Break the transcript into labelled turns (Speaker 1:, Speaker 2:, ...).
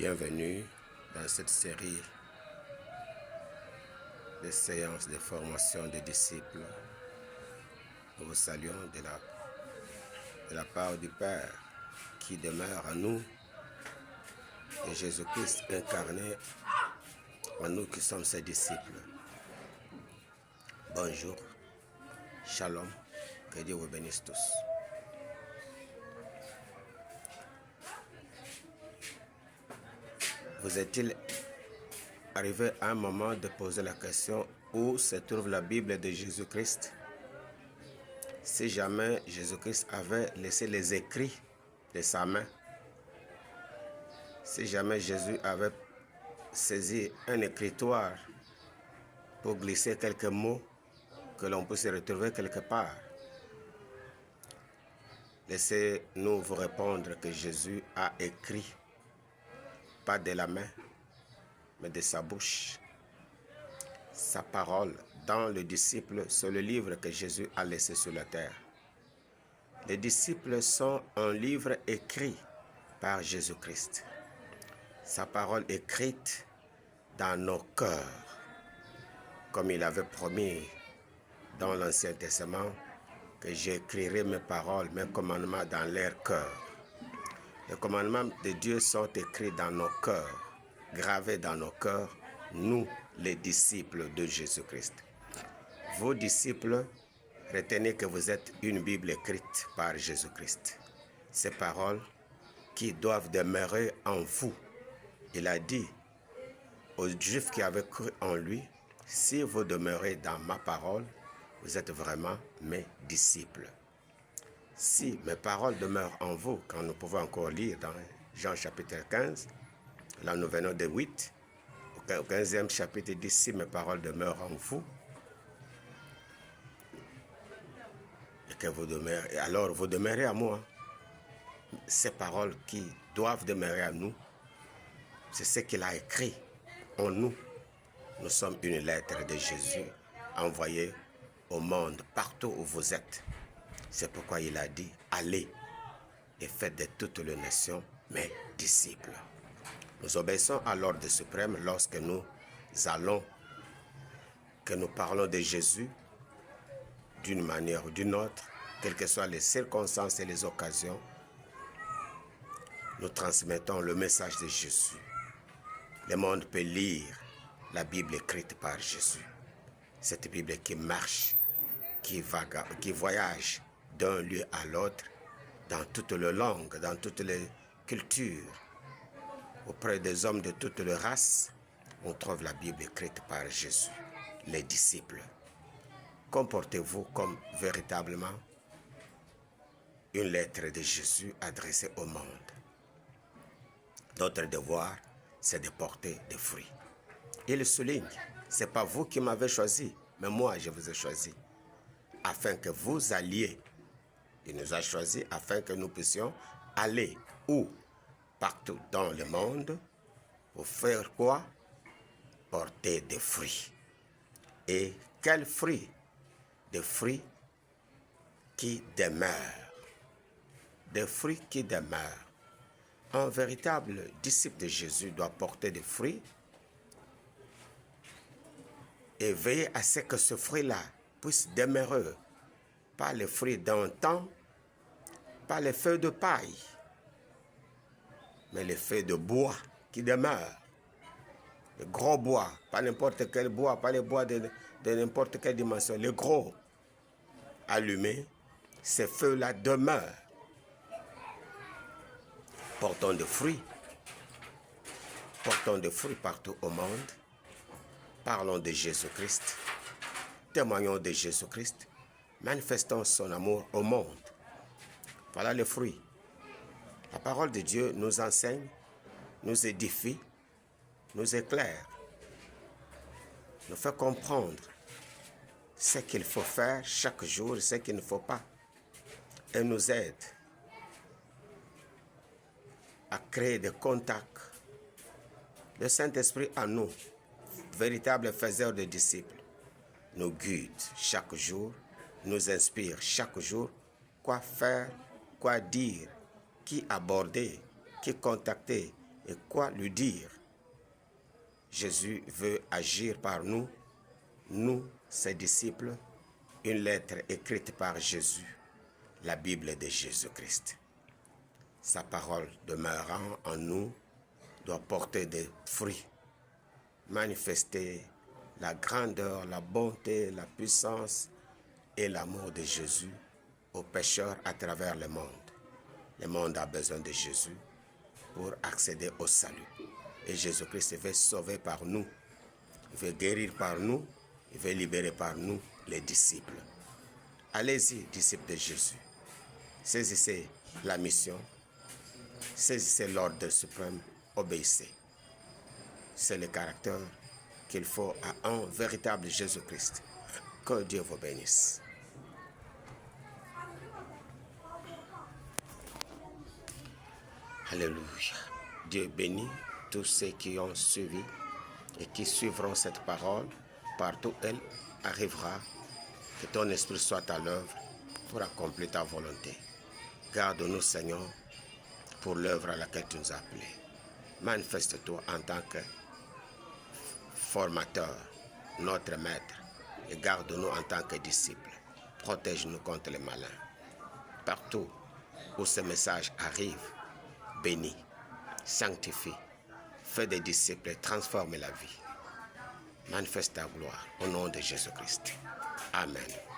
Speaker 1: Bienvenue dans cette série de séances de formation des disciples. Nous vous saluons de la part du Père qui demeure en nous et Jésus-Christ incarné en nous qui sommes ses disciples. Bonjour, shalom, que Dieu vous bénisse tous. Vous est-il arrivé à un moment de poser la question où se trouve la Bible de Jésus-Christ? Si jamais Jésus-Christ avait laissé les écrits de sa main, si jamais Jésus avait saisi un écritoire pour glisser quelques mots que l'on puisse retrouver quelque part, laissez-nous vous répondre que Jésus a écrit, pas de la main, mais de sa bouche, sa parole dans le disciple, c'est le livre que Jésus a laissé sur la terre. Les disciples sont un livre écrit par Jésus-Christ. Sa parole écrite dans nos cœurs, comme il avait promis dans l'Ancien Testament, que j'écrirai mes paroles, mes commandements dans leur cœur. Les commandements de Dieu sont écrits dans nos cœurs, gravés dans nos cœurs, nous, les disciples de Jésus-Christ. Vos disciples, retenez que vous êtes une Bible écrite par Jésus-Christ. Ces paroles qui doivent demeurer en vous. Il a dit aux Juifs qui avaient cru en lui, si vous demeurez dans ma parole, vous êtes vraiment mes disciples. Si mes paroles demeurent en vous, quand nous pouvons encore lire dans Jean chapitre 15, là nous venons de 8, au 15e chapitre, il dit, si mes paroles demeurent en vous, et que vous demeurez, alors vous demeurez à moi. Ces paroles qui doivent demeurer à nous, c'est ce qu'il a écrit en nous. Nous sommes une lettre de Jésus envoyée au monde, partout où vous êtes. C'est pourquoi il a dit, allez et faites de toutes les nations mes disciples. Nous obéissons à l'ordre suprême lorsque nous allons, que nous parlons de Jésus d'une manière ou d'une autre, quelles que soient les circonstances et les occasions, nous transmettons le message de Jésus. Le monde peut lire la Bible écrite par Jésus. Cette Bible qui marche, qui voyage d'un lieu à l'autre, dans toutes les langues, dans toutes les cultures, auprès des hommes de toutes les races, on trouve la Bible écrite par Jésus, les disciples. Comportez-vous comme véritablement une lettre de Jésus adressée au monde. Notre devoir, c'est de porter des fruits. Il souligne, ce n'est pas vous qui m'avez choisi, mais moi je vous ai choisi, afin que vous alliez. Il nous a choisis afin que nous puissions aller où? Partout dans le monde, pour faire quoi? Porter des fruits. Et quels fruits? Des fruits qui demeurent. Des fruits qui demeurent. Un véritable disciple de Jésus doit porter des fruits et veiller à ce que ce fruit-là puisse demeurer. Pas les fruits d'un temps, pas les feuilles de paille, mais les feuilles de bois qui demeurent. Le gros bois, pas n'importe quel bois, pas les bois de n'importe quelle dimension. Les gros, allumés, ces feuilles-là demeurent. Portons des fruits. Portons des fruits partout au monde. Parlons de Jésus-Christ. Témoignons de Jésus-Christ. Manifestons son amour au monde. Voilà les fruits. La parole de Dieu nous enseigne, nous édifie, nous éclaire, nous fait comprendre ce qu'il faut faire chaque jour et ce qu'il ne faut pas. Et nous aide à créer des contacts. Le Saint-Esprit en nous, véritable faiseur de disciples, nous guide chaque jour, nous inspire chaque jour quoi faire, quoi dire, qui aborder, qui contacter, et quoi lui dire. Jésus veut agir par nous, nous, ses disciples, une lettre écrite par Jésus, la Bible de Jésus-Christ. Sa parole demeurant en nous doit porter des fruits, manifester la grandeur, la bonté, la puissance et l'amour de Jésus aux pécheurs à travers le monde. Le monde a besoin de Jésus pour accéder au salut. Et Jésus-Christ veut sauver par nous, il veut guérir par nous, il veut libérer par nous les disciples. Allez-y, disciples de Jésus. Saisissez la mission, saisissez l'ordre suprême, obéissez. C'est le caractère qu'il faut à un véritable Jésus-Christ. Que Dieu vous bénisse. Alléluia. Dieu bénit tous ceux qui ont suivi et qui suivront cette parole. Partout elle arrivera, que ton esprit soit à l'œuvre pour accomplir ta volonté. Garde-nous, Seigneur, pour l'œuvre à laquelle tu nous as appelés. Manifeste-toi en tant que formateur, notre maître, et garde-nous en tant que disciples. Protège-nous contre les malins. Partout où ce message arrive, bénis, sanctifie, fais des disciples et transforme la vie. Manifeste ta gloire au nom de Jésus-Christ. Amen.